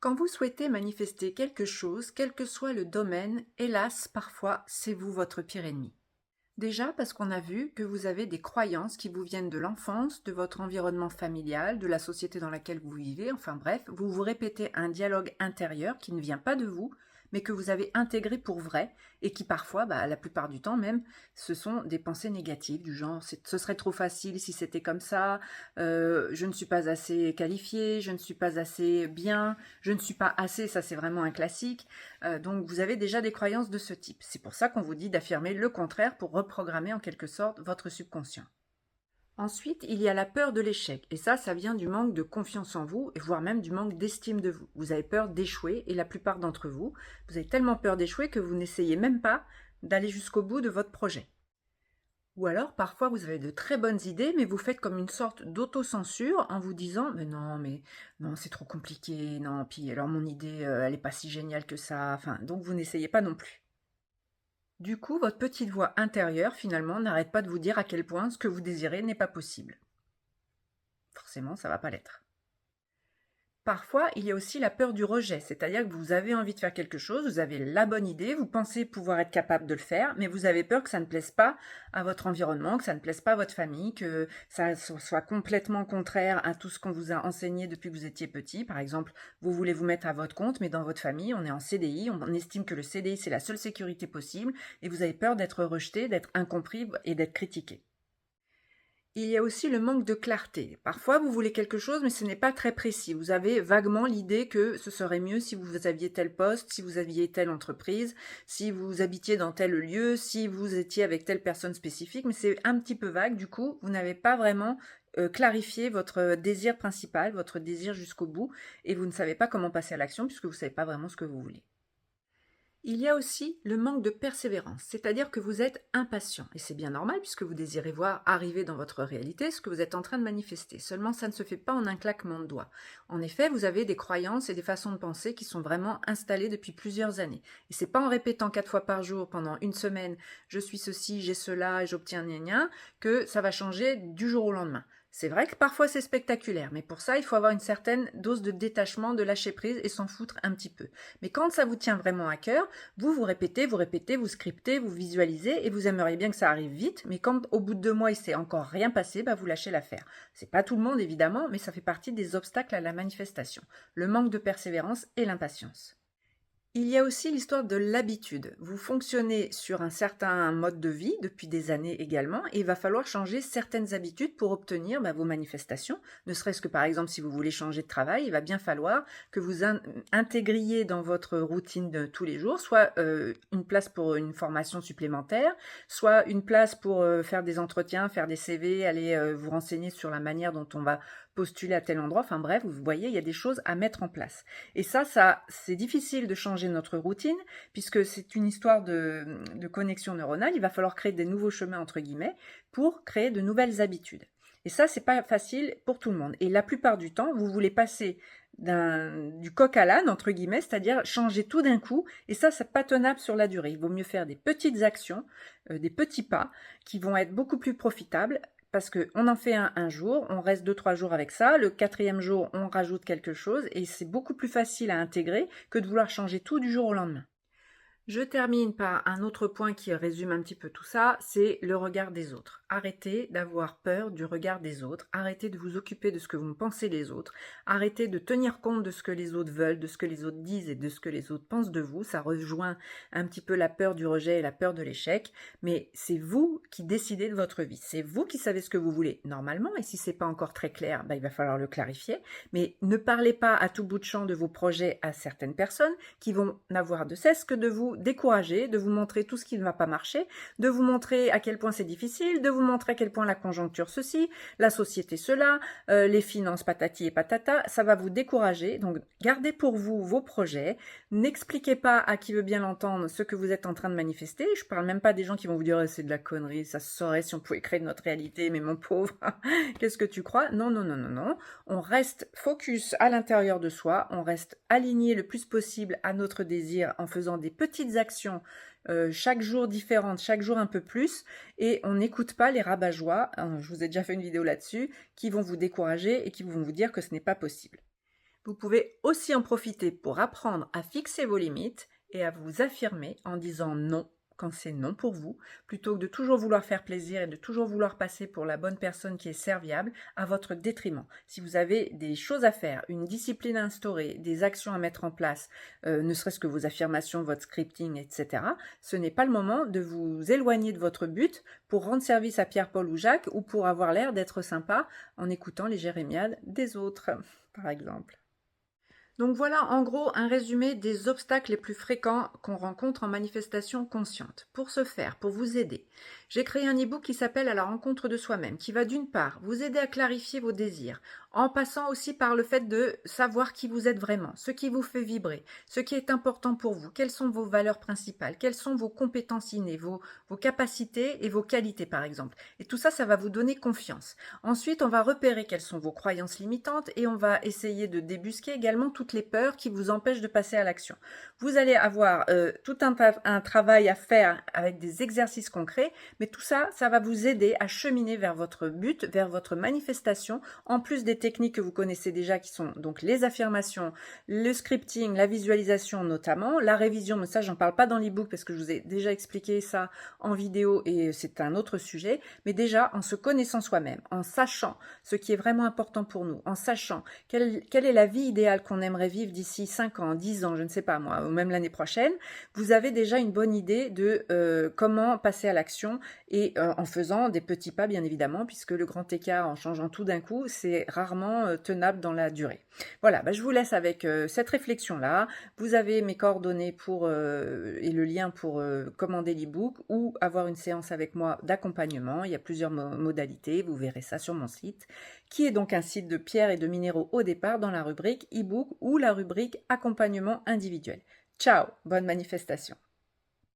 Quand vous souhaitez manifester quelque chose, quel que soit le domaine, hélas, parfois, c'est vous votre pire ennemi. Déjà parce qu'on a vu que vous avez des croyances qui vous viennent de l'enfance, de votre environnement familial, de la société dans laquelle vous vivez, enfin bref, vous vous répétez un dialogue intérieur qui ne vient pas de vous, mais que vous avez intégré pour vrai et qui parfois, la plupart du temps même, ce sont des pensées négatives du genre ce serait trop facile si c'était comme ça, je ne suis pas assez qualifié, je ne suis pas assez bien, je ne suis pas assez, ça c'est vraiment un classique. Donc vous avez déjà des croyances de ce type. C'est pour ça qu'on vous dit d'affirmer le contraire pour reprogrammer en quelque sorte votre subconscient. Ensuite, il y a la peur de l'échec. Et ça vient du manque de confiance en vous, et voire même du manque d'estime de vous. Vous avez peur d'échouer, et la plupart d'entre vous, vous avez tellement peur d'échouer que vous n'essayez même pas d'aller jusqu'au bout de votre projet. Ou alors, parfois, vous avez de très bonnes idées, mais vous faites comme une sorte d'autocensure en vous disant mais non, c'est trop compliqué, non, puis alors mon idée, elle n'est pas si géniale que ça. Enfin, donc vous n'essayez pas non plus. Du coup, votre petite voix intérieure, finalement, n'arrête pas de vous dire à quel point ce que vous désirez n'est pas possible. Forcément, ça va pas l'être. Parfois, il y a aussi la peur du rejet, c'est-à-dire que vous avez envie de faire quelque chose, vous avez la bonne idée, vous pensez pouvoir être capable de le faire, mais vous avez peur que ça ne plaise pas à votre environnement, que ça ne plaise pas à votre famille, que ça soit complètement contraire à tout ce qu'on vous a enseigné depuis que vous étiez petit. Par exemple, vous voulez vous mettre à votre compte, mais dans votre famille, on est en CDI, on estime que le CDI c'est la seule sécurité possible, et vous avez peur d'être rejeté, d'être incompris et d'être critiqué. Il y a aussi le manque de clarté. Parfois, vous voulez quelque chose, mais ce n'est pas très précis. Vous avez vaguement l'idée que ce serait mieux si vous aviez tel poste, si vous aviez telle entreprise, si vous habitiez dans tel lieu, si vous étiez avec telle personne spécifique, mais c'est un petit peu vague. Du coup, vous n'avez pas vraiment clarifié votre désir principal, votre désir jusqu'au bout, et vous ne savez pas comment passer à l'action puisque vous ne savez pas vraiment ce que vous voulez. Il y a aussi le manque de persévérance, c'est-à-dire que vous êtes impatient, et c'est bien normal puisque vous désirez voir arriver dans votre réalité ce que vous êtes en train de manifester, seulement ça ne se fait pas en un claquement de doigts. En effet, vous avez des croyances et des façons de penser qui sont vraiment installées depuis plusieurs années, et c'est pas en répétant 4 fois par jour pendant une semaine « je suis ceci, j'ai cela, j'obtiens gna gna » que ça va changer du jour au lendemain. C'est vrai que parfois c'est spectaculaire, mais pour ça il faut avoir une certaine dose de détachement, de lâcher prise et s'en foutre un petit peu. Mais quand ça vous tient vraiment à cœur, vous répétez, vous scriptez, vous visualisez et vous aimeriez bien que ça arrive vite, mais quand au bout de 2 mois il s'est encore rien passé, vous lâchez l'affaire. C'est pas tout le monde évidemment, mais ça fait partie des obstacles à la manifestation, le manque de persévérance et l'impatience. Il y a aussi l'histoire de l'habitude. Vous fonctionnez sur un certain mode de vie depuis des années également et il va falloir changer certaines habitudes pour obtenir vos manifestations. Ne serait-ce que par exemple si vous voulez changer de travail, il va bien falloir que vous intégriez dans votre routine de tous les jours soit une place pour une formation supplémentaire, soit une place pour faire des entretiens, faire des CV, aller vous renseigner sur la manière dont on va postuler à tel endroit. Enfin bref, vous voyez, il y a des choses à mettre en place. Et ça, c'est difficile de changer notre routine, puisque c'est une histoire de connexion neuronale. Il va falloir créer des nouveaux chemins, entre guillemets, pour créer de nouvelles habitudes. Et ça, c'est pas facile pour tout le monde. Et la plupart du temps, vous voulez passer du coq à l'âne, entre guillemets, c'est-à-dire changer tout d'un coup, et ça, c'est pas tenable sur la durée. Il vaut mieux faire des petites actions, des petits pas, qui vont être beaucoup plus profitables, parce qu'on en fait un jour, on reste 2-3 jours avec ça, le 4e jour, on rajoute quelque chose, et c'est beaucoup plus facile à intégrer que de vouloir changer tout du jour au lendemain. Je termine par un autre point qui résume un petit peu tout ça, c'est le regard des autres. Arrêtez d'avoir peur du regard des autres, arrêtez de vous occuper de ce que vont penser les autres, arrêtez de tenir compte de ce que les autres veulent, de ce que les autres disent et de ce que les autres pensent de vous. Ça rejoint un petit peu la peur du rejet et la peur de l'échec, mais c'est vous qui décidez de votre vie, c'est vous qui savez ce que vous voulez normalement, et si c'est pas encore très clair, il va falloir le clarifier, mais ne parlez pas à tout bout de champ de vos projets à certaines personnes qui vont n'avoir de cesse que de vous décourager, de vous montrer tout ce qui ne va pas marcher, de vous montrer à quel point c'est difficile, de vous montrer à quel point la conjoncture ceci, la société cela, les finances patati et patata, ça va vous décourager. Donc gardez pour vous vos projets, n'expliquez pas à qui veut bien l'entendre ce que vous êtes en train de manifester. Je parle même pas des gens qui vont vous dire c'est de la connerie, ça se saurait si on pouvait créer notre réalité, mais mon pauvre, qu'est-ce que tu crois? Non, non, non, non, non. On reste focus à l'intérieur de soi, on reste aligné le plus possible à notre désir en faisant des petites actions chaque jour différentes, chaque jour un peu plus, et on n'écoute pas les rabat-joie, je vous ai déjà fait une vidéo là-dessus, qui vont vous décourager et qui vont vous dire que ce n'est pas possible. Vous pouvez aussi en profiter pour apprendre à fixer vos limites et à vous affirmer en disant non quand c'est non pour vous, plutôt que de toujours vouloir faire plaisir et de toujours vouloir passer pour la bonne personne qui est serviable à votre détriment. Si vous avez des choses à faire, une discipline à instaurer, des actions à mettre en place, ne serait-ce que vos affirmations, votre scripting, etc., ce n'est pas le moment de vous éloigner de votre but pour rendre service à Pierre, Paul ou Jacques ou pour avoir l'air d'être sympa en écoutant les jérémiades des autres, par exemple. Donc voilà en gros un résumé des obstacles les plus fréquents qu'on rencontre en manifestation consciente. Pour ce faire, pour vous aider, j'ai créé un e-book qui s'appelle À la rencontre de soi-même, qui va d'une part vous aider à clarifier vos désirs, en passant aussi par le fait de savoir qui vous êtes vraiment, ce qui vous fait vibrer, ce qui est important pour vous, quelles sont vos valeurs principales, quelles sont vos compétences innées, vos capacités et vos qualités par exemple. Et tout ça, ça va vous donner confiance. Ensuite, on va repérer quelles sont vos croyances limitantes et on va essayer de débusquer également toutes les peurs qui vous empêchent de passer à l'action. Vous allez avoir tout un travail à faire avec des exercices concrets, mais tout ça, ça va vous aider à cheminer vers votre but, vers votre manifestation, en plus des techniques que vous connaissez déjà qui sont donc les affirmations, le scripting, la visualisation notamment, la révision, mais ça j'en parle pas dans l'e-book parce que je vous ai déjà expliqué ça en vidéo et c'est un autre sujet, mais déjà en se connaissant soi-même, en sachant ce qui est vraiment important pour nous, en sachant quelle est la vie idéale qu'on aimerait vivre d'ici 5 ans, 10 ans, je ne sais pas moi, ou même l'année prochaine, vous avez déjà une bonne idée de comment passer à l'action et en faisant des petits pas bien évidemment, puisque le grand écart en changeant tout d'un coup, c'est rarement tenable dans la durée. Voilà, je vous laisse avec cette réflexion-là. Vous avez mes coordonnées et le lien pour commander l'e-book ou avoir une séance avec moi d'accompagnement. Il y a plusieurs modalités, vous verrez ça sur mon site, qui est donc un site de pierres et de minéraux au départ dans la rubrique e-book ou la rubrique accompagnement individuel. Ciao, bonne manifestation.